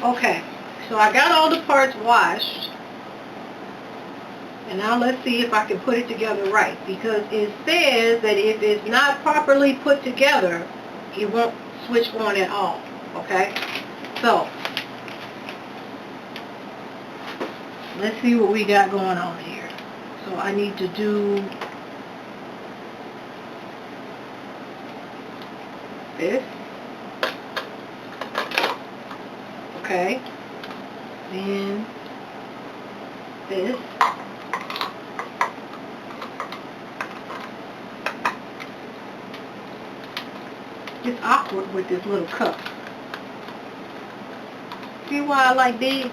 Okay, so I got all the parts washed. And now let's see if I can put it together right. Because it says that if it's not properly put together, it won't switch on at all. Okay? So, let's see what we got going on here. So I need to do this. Okay. Then this. It's awkward with this little cup. See why I like big?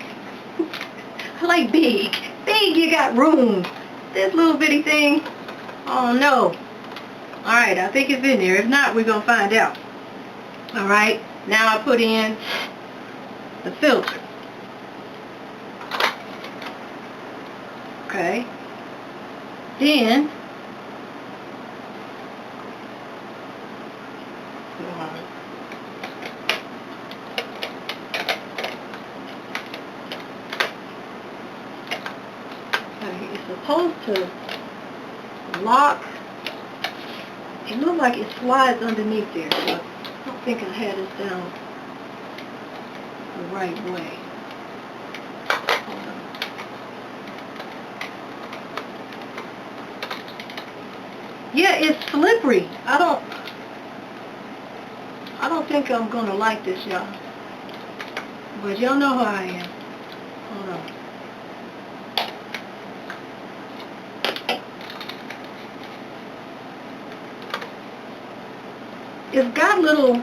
I like big. Big, you got room. This little bitty thing, oh no. Alright, I think it's in there. If not, we're going to find out. Alright, now I put in the filter. Okay. Then, it's supposed to lock. It looks like it slides underneath there, but I don't think I had it down the right way. Hold on. Yeah, it's slippery. I don't think I'm gonna like this, y'all. But y'all know how I am. Hold on. It's got little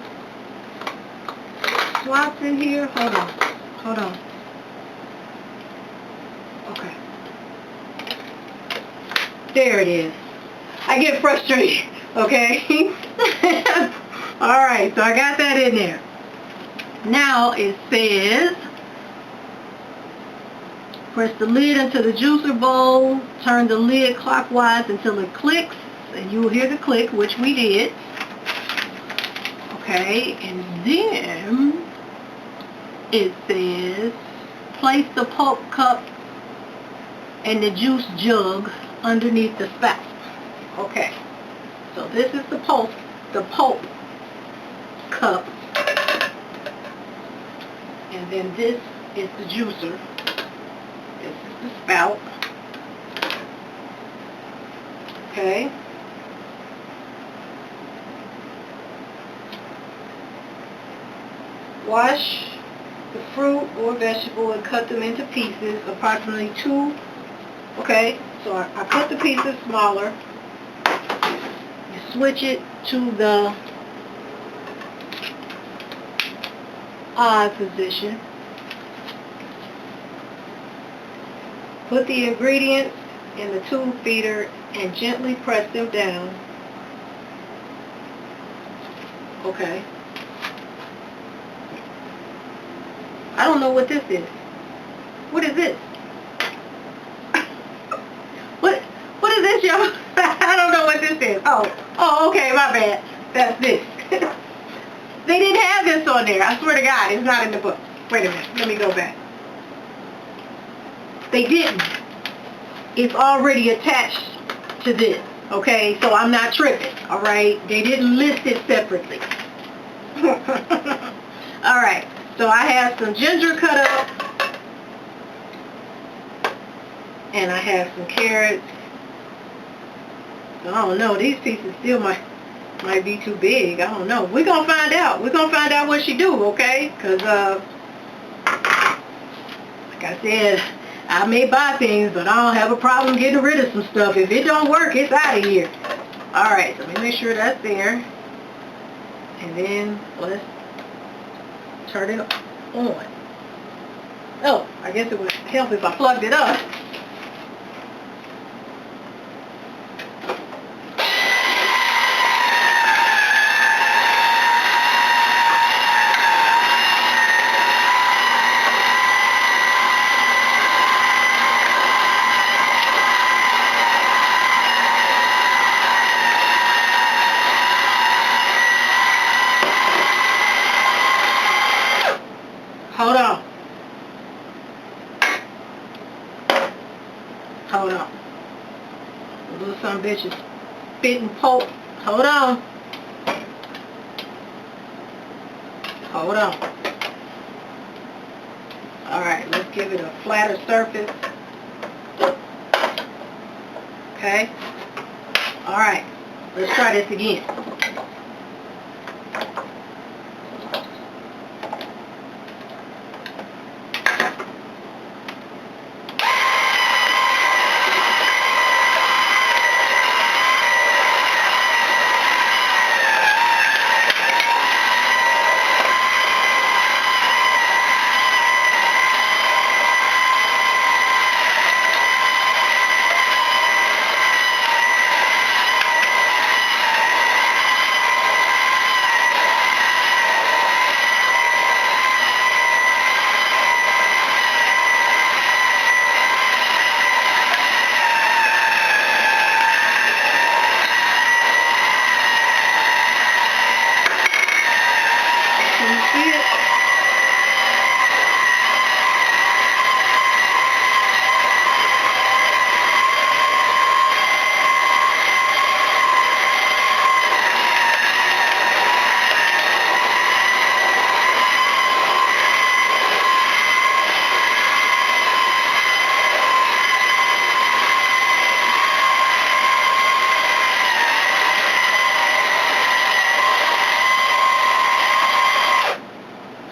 slots in here. Hold on. Hold on. Okay. There it is. I get frustrated. Okay? Alright, so I got that in there. Now it says, press the lid into the juicer bowl, turn the lid clockwise until it clicks, and you will hear the click, which we did. Okay, and then it says, place the pulp cup and the juice jug underneath the spout. Okay, so this is the pulp cup, and then this is the juicer. This is the spout. Okay. Wash the fruit or vegetable and cut them into pieces, approximately 2. Okay, so I cut the pieces smaller. You switch it to the odd position. Put the ingredients in the tube feeder and gently press them down. Okay. I don't know what this is. What is this? What is this, y'all? I don't know what this is. Oh, okay, my bad. That's this. They didn't have this on there. I swear to God, it's not in the book. Wait a minute. Let me go back. They didn't. It's already attached to this. Okay, so I'm not tripping. All right, they didn't list it separately. All right. So I have some ginger cut up, and I have some carrots. I don't know, these pieces still might be too big. I don't know. We're going to find out. We're going to find out what she do, okay? Because, like I said, I may buy things, but I don't have a problem getting rid of some stuff. If it don't work, it's out of here. All right, so let me make sure that's there. And then let's turn it on. Oh, I guess it would help if I plugged it up. Hold on. Hold on. Little some bitches spitting pulp. Hold on. Hold on. Alright, let's give it a flatter surface. Okay. Alright, let's try this again.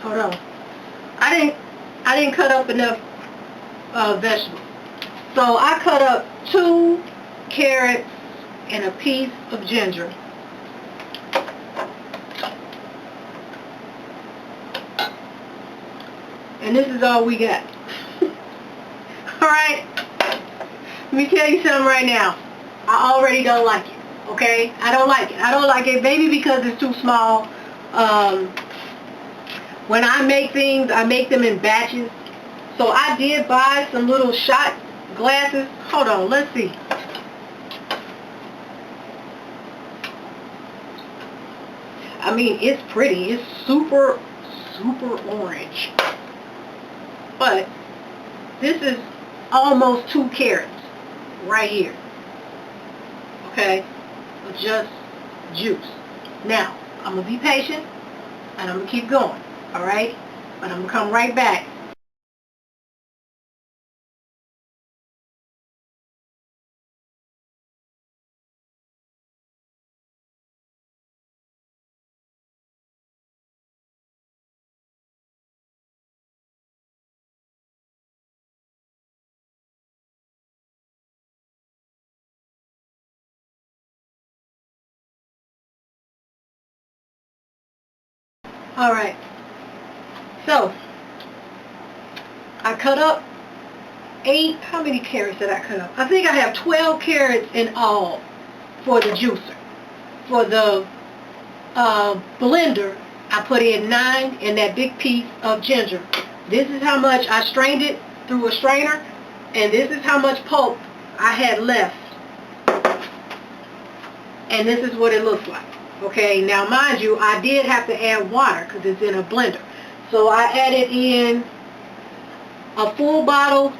Hold on. I didn't cut up enough vegetables. So I cut up 2 carrots and a piece of ginger. And this is all we got. Alright? Let me tell you something right now. I already don't like it. Okay? I don't like it. I don't like it maybe because it's too small. When I make things, I make them in batches. So I did buy some little shot glasses. Hold on, let's see. I mean, it's pretty. It's super, super orange. But this is almost 2 carrots right here. Okay? With just juice. Now, I'm going to be patient and I'm going to keep going. Alright? But I'm going to come right back. Alright. So, I cut up 8, how many carrots did I cut up? I think I have 12 carrots in all for the juicer. For the blender, I put in 9 and that big piece of ginger. This is how much I strained it through a strainer, and this is how much pulp I had left. And this is what it looks like. Okay, now mind you, I did have to add water because it's in a blender. So I added in a full bottle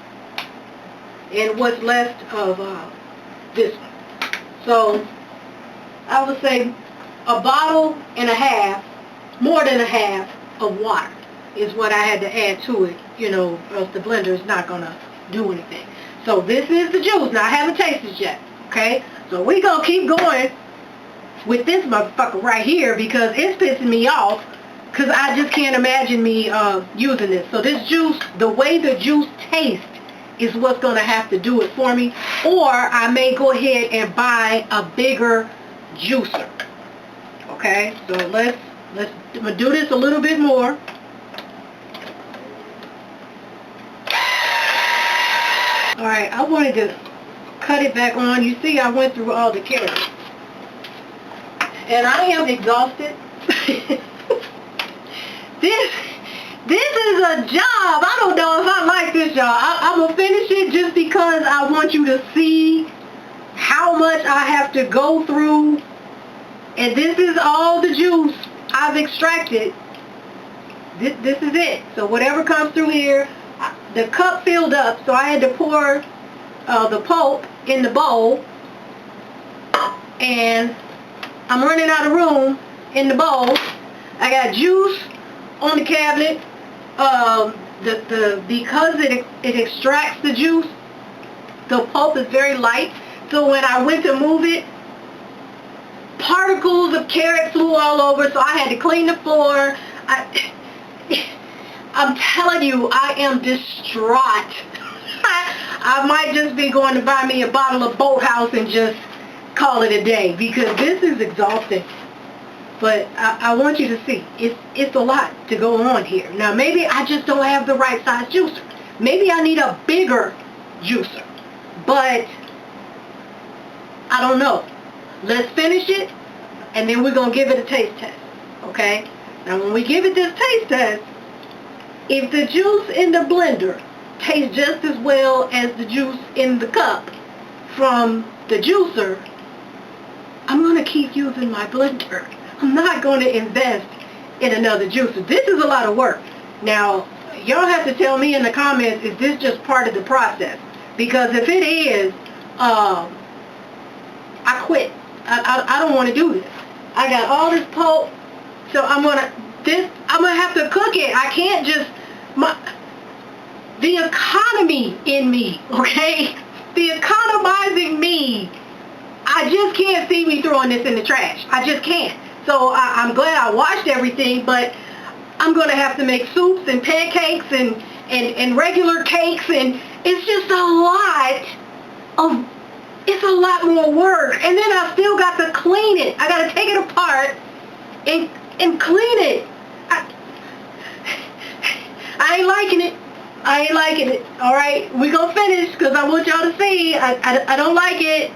and what's left of this one. So I would say a bottle and a half, more than a half of water is what I had to add to it, you know, or else the blender is not going to do anything. So this is the juice. Now I haven't tasted it yet, okay? So we're going to keep going with this motherfucker right here because it's pissing me off because I just can't imagine me using this. So this juice, the way the juice tastes is what's going to have to do it for me, or I may go ahead and buy a bigger juicer. Okay, so let's I'm gonna do this a little bit more. Alright, I wanted to cut it back on. You see I went through all the carrots. And I am exhausted. This is a job. I don't know if I like this job. I'm going to finish it just because I want you to see how much I have to go through. And this is all the juice I've extracted. This is it. So whatever comes through here, the cup filled up, so I had to pour the pulp in the bowl, and I'm running out of room in the bowl. I got juice on the cabinet. Because it extracts the juice, the pulp is very light. So when I went to move it, particles of carrot flew all over. So I had to clean the floor. I'm telling you, I am distraught. I might just be going to buy me a bottle of Boathouse and just call it a day, because this is exhausting. But I want you to see, it's a lot to go on here. Now maybe I just don't have the right size juicer. Maybe I need a bigger juicer. But I don't know. Let's finish it, and then we're going to give it a taste test. Okay? Now when we give it this taste test, if the juice in the blender tastes just as well as the juice in the cup from the juicer, I'm going to keep using my blender. I'm not going to invest in another juicer. This is a lot of work. Now, y'all have to tell me in the comments, is this just part of the process? Because if it is, I quit. I don't want to do this. I got all this pulp, so I'm gonna have to cook it. I can't just, the economy in me, okay? The economizing me. I just can't see me throwing this in the trash. I just can't. So I'm glad I washed everything, but I'm going to have to make soups and pancakes and regular cakes, and it's just it's a lot more work. And then I still got to clean it. I got to take it apart and clean it. I ain't liking it. I ain't liking it. All right, we're going to finish because I want y'all to see. I don't like it.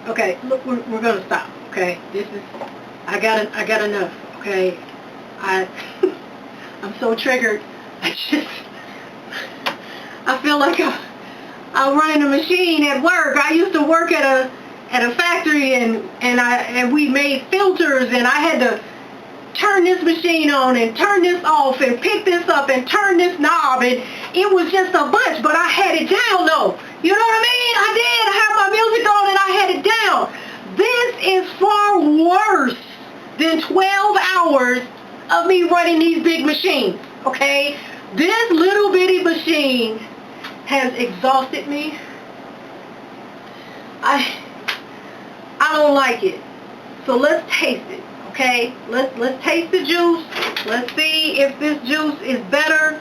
Okay, look, we're gonna stop. Okay, I got enough. Okay, I'm so triggered. I feel like I'm running a machine at work. I used to work at a factory, and we made filters, and I had to turn this machine on and turn this off and pick this up and turn this knob, and it was just a bunch, but I had it down though. You know what I mean? I did. I had my music on and I had it down. This is far worse than 12 hours of me running these big machines, okay? This little bitty machine has exhausted me. I don't like it. So let's taste it, okay? Let's taste the juice. Let's see if this juice is better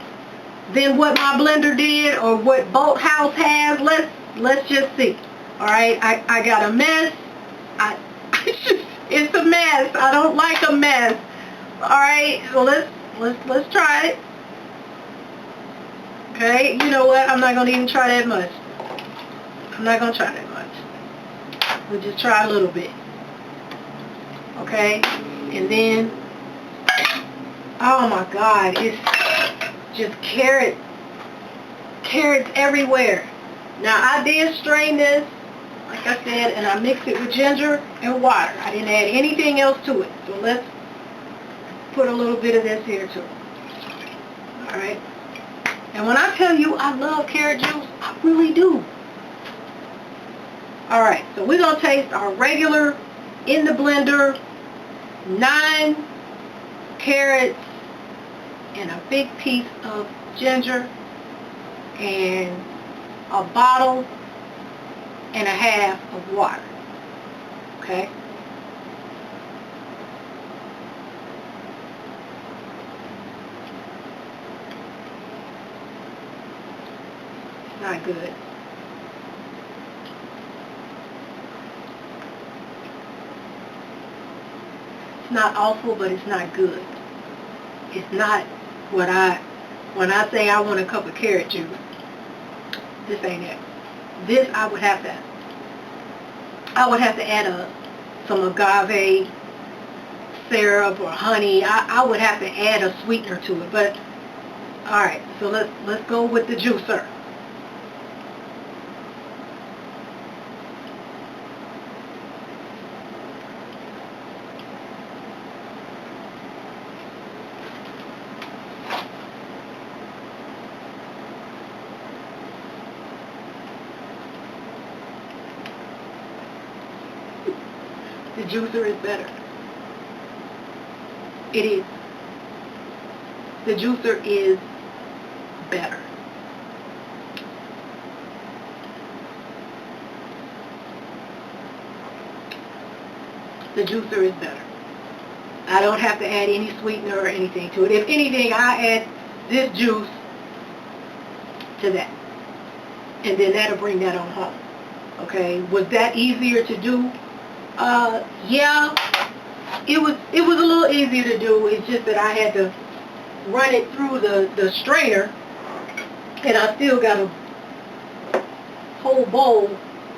than what my blender did or what Boathouse has. Let's just see. All right, I got a mess. It's a mess. I don't like a mess. All right, so let's try it. Okay, you know what? I'm not gonna even try that much. I'm not gonna try that much. We'll just try a little bit. Okay, and then, oh my God, it's just carrots everywhere. Now I did strain this, like I said, and I mixed it with ginger and water. I didn't add anything else to it. So let's put a little bit of this here too. All right. And when I tell you I love carrot juice, I really do. All right. So we're gonna taste our regular in the blender 9 carrots and a big piece of ginger and a bottle and a half of water. Okay? It's not good. It's not awful, but it's not good. It's not what when I say I want a cup of carrot juice, this ain't it. This I would have to add some agave syrup or honey. I would have to add a sweetener to it. But all right, so let's go with the juicer. The juicer is better. It is. The juicer is better. The juicer is better. I don't have to add any sweetener or anything to it. If anything, I add this juice to that. And then that'll bring that on home. Okay? Was that easier to do? Yeah, it was a little easier to do. It's just that I had to run it through the strainer, and I still got a whole bowl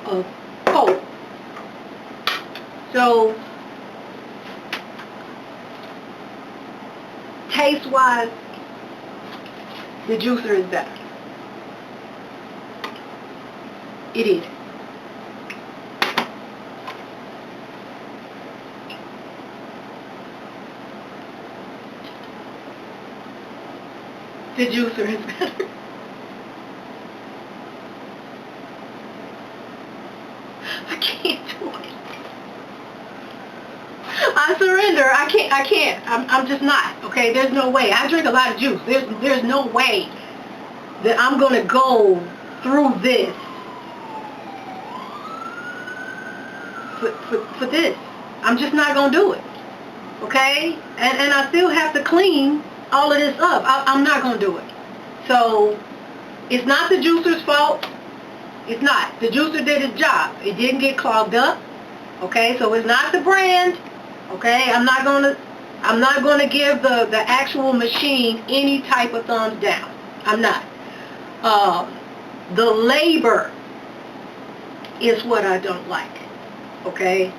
of Coke. So, taste-wise, the juicer is better. It is. The juicer is better. I can't do it. I surrender. I can't. I'm just not. Okay, there's no way. I drink a lot of juice. There's no way that I'm gonna go through this for this. I'm just not gonna do it. Okay? And I still have to clean all of this up. I'm not going to do it. So, it's not the juicer's fault. It's not. The juicer did its job. It didn't get clogged up. Okay? So, it's not the brand. Okay? I'm not going to give the actual machine any type of thumbs down. I'm not. The labor is what I don't like. Okay?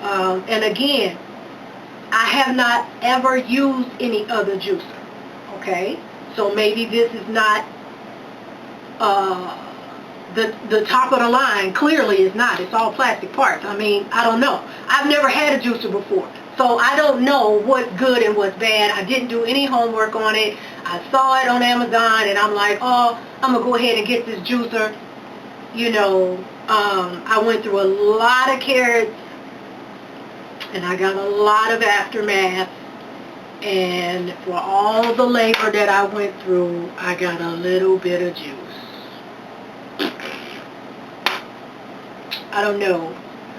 And again, I have not ever used any other juicer. Okay, so maybe this is not the top of the line. Clearly it's not. It's all plastic parts. I mean, I don't know. I've never had a juicer before, so I don't know what's good and what's bad. I didn't do any homework on it. I saw it on Amazon and I'm like, oh, I'm gonna go ahead and get this juicer. You know, I went through a lot of carrots and I got a lot of aftermath. And for all the labor that I went through, I got a little bit of juice. I don't know.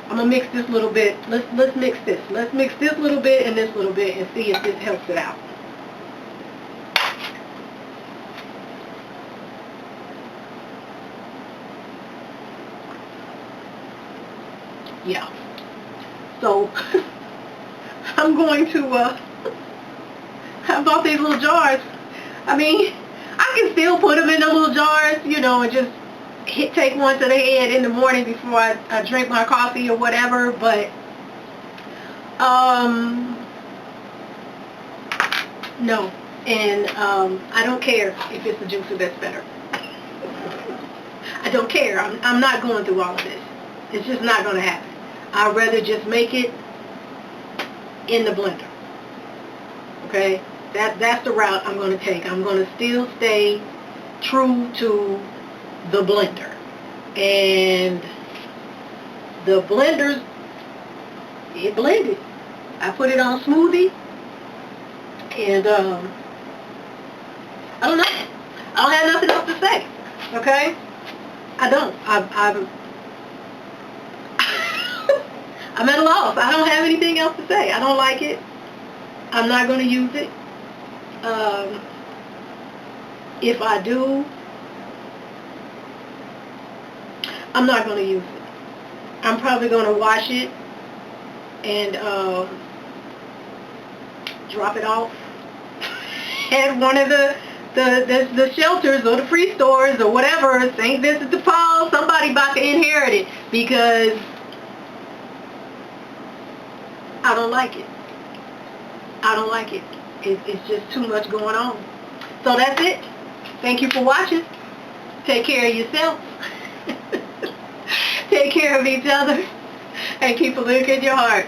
I'm gonna mix this little bit. Let's mix this. Let's mix this little bit and this little bit and see if this helps it out. Yeah. So I'm going to I bought these little jars. I mean, I can still put them in the little jars, you know, and just take one to the head in the morning before I drink my coffee or whatever, but no. And I don't care if it's a juicer that's better. I don't care. I'm not going through all of this. It's just not going to happen. I'd rather just make it in the blender. Okay? That's the route I'm going to take. I'm going to still stay true to the blender. And the blenders, it blended. I put it on smoothie. And I don't know. I don't have nothing else to say. Okay? I don't. I'm at a loss. I don't have anything else to say. I don't like it. I'm not going to use it. If I do, I'm not going to use it. I'm probably going to wash it and drop it off at one of the shelters or the free stores or whatever, St. Vincent de Paul. Somebody about to inherit it because I don't like it. I don't like it. It's just too much going on. So that's it. Thank you for watching. Take care of yourself. Take care of each other. And keep a look in your heart.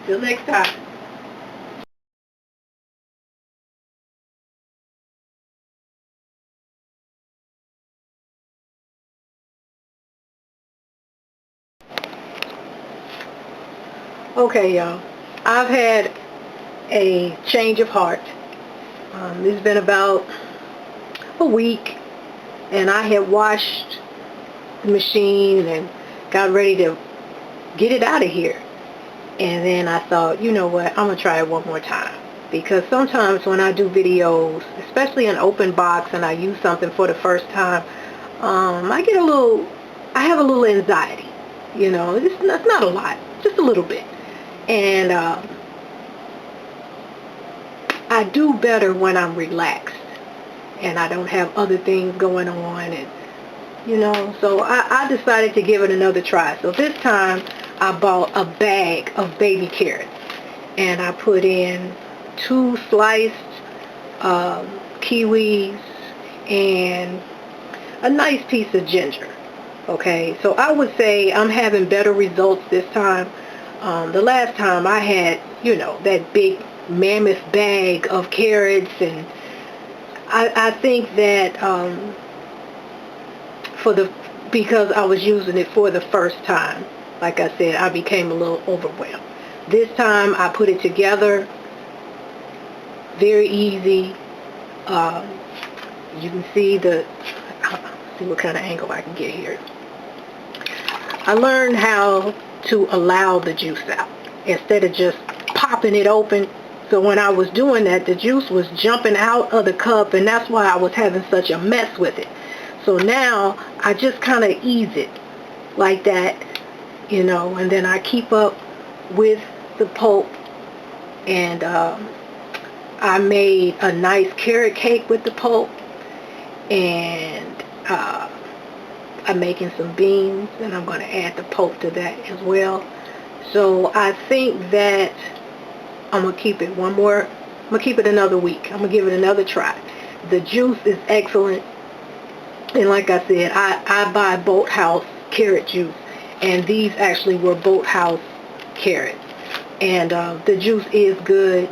Till next time. Okay, y'all. I've had a change of heart. It's been about a week, and I had washed the machine and got ready to get it out of here. And then I thought, you know what, I'm going to try it one more time. Because sometimes when I do videos, especially an open box, and I use something for the first time, I have a little anxiety. You know, it's not a lot, just a little bit. And I do better when I'm relaxed and I don't have other things going on, and you know, so I decided to give it another try. So this time I bought a bag of baby carrots and I put in 2 sliced kiwis and a nice piece of ginger. Okay, so I would say I'm having better results this time. The last time I had, you know, that big mammoth bag of carrots, and I think that because I was using it for the first time, like I said, I became a little overwhelmed. This time I put it together, very easy. You can see see what kind of angle I can get here. I learned how to allow the juice out instead of just popping it open. So when I was doing that, the juice was jumping out of the cup, and that's why I was having such a mess with it. So now I just kind of ease it like that, you know, and then I keep up with the pulp. And I made a nice carrot cake with the pulp, and I'm making some beans, and I'm going to add the pulp to that as well. So I think that I'm going to keep it another week. I'm going to give it another try. The juice is excellent. And like I said, I buy Boathouse carrot juice. And these actually were Boathouse carrots. And the juice is good.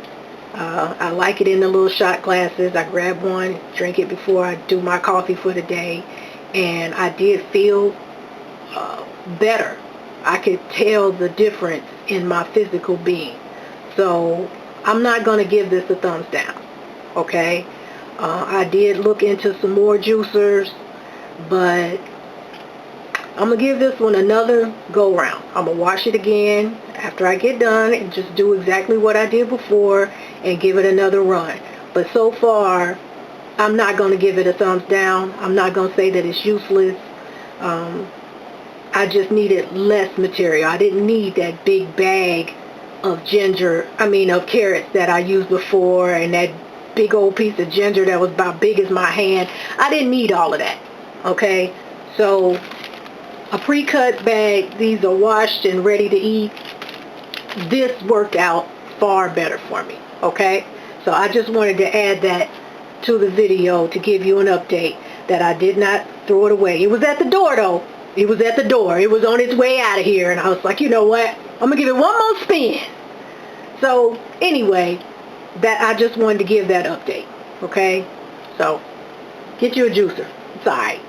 I like it in the little shot glasses. I grab one, drink it before I do my coffee for the day. And I did feel better. I could tell the difference in my physical being. So I'm not going to give this a thumbs down, okay? I did look into some more juicers, but I'm going to give this one another go round. I'm going to wash it again after I get done and just do exactly what I did before and give it another run. But so far, I'm not going to give it a thumbs down. I'm not going to say that it's useless. I just needed less material. I didn't need that big bag of of carrots that I used before, and that big old piece of ginger that was about big as my hand. I didn't need all of that, okay? So a pre-cut bag, these are washed and ready to eat. This worked out far better for me, okay? So I just wanted to add that to the video to give you an update that I did not throw it away. It was at the door though. It was at the door. It was on its way out of here, and I was like, you know what? I'm going to give it one more spin. So anyway, that I just wanted to give that update, okay? So get you a juicer. It's all right.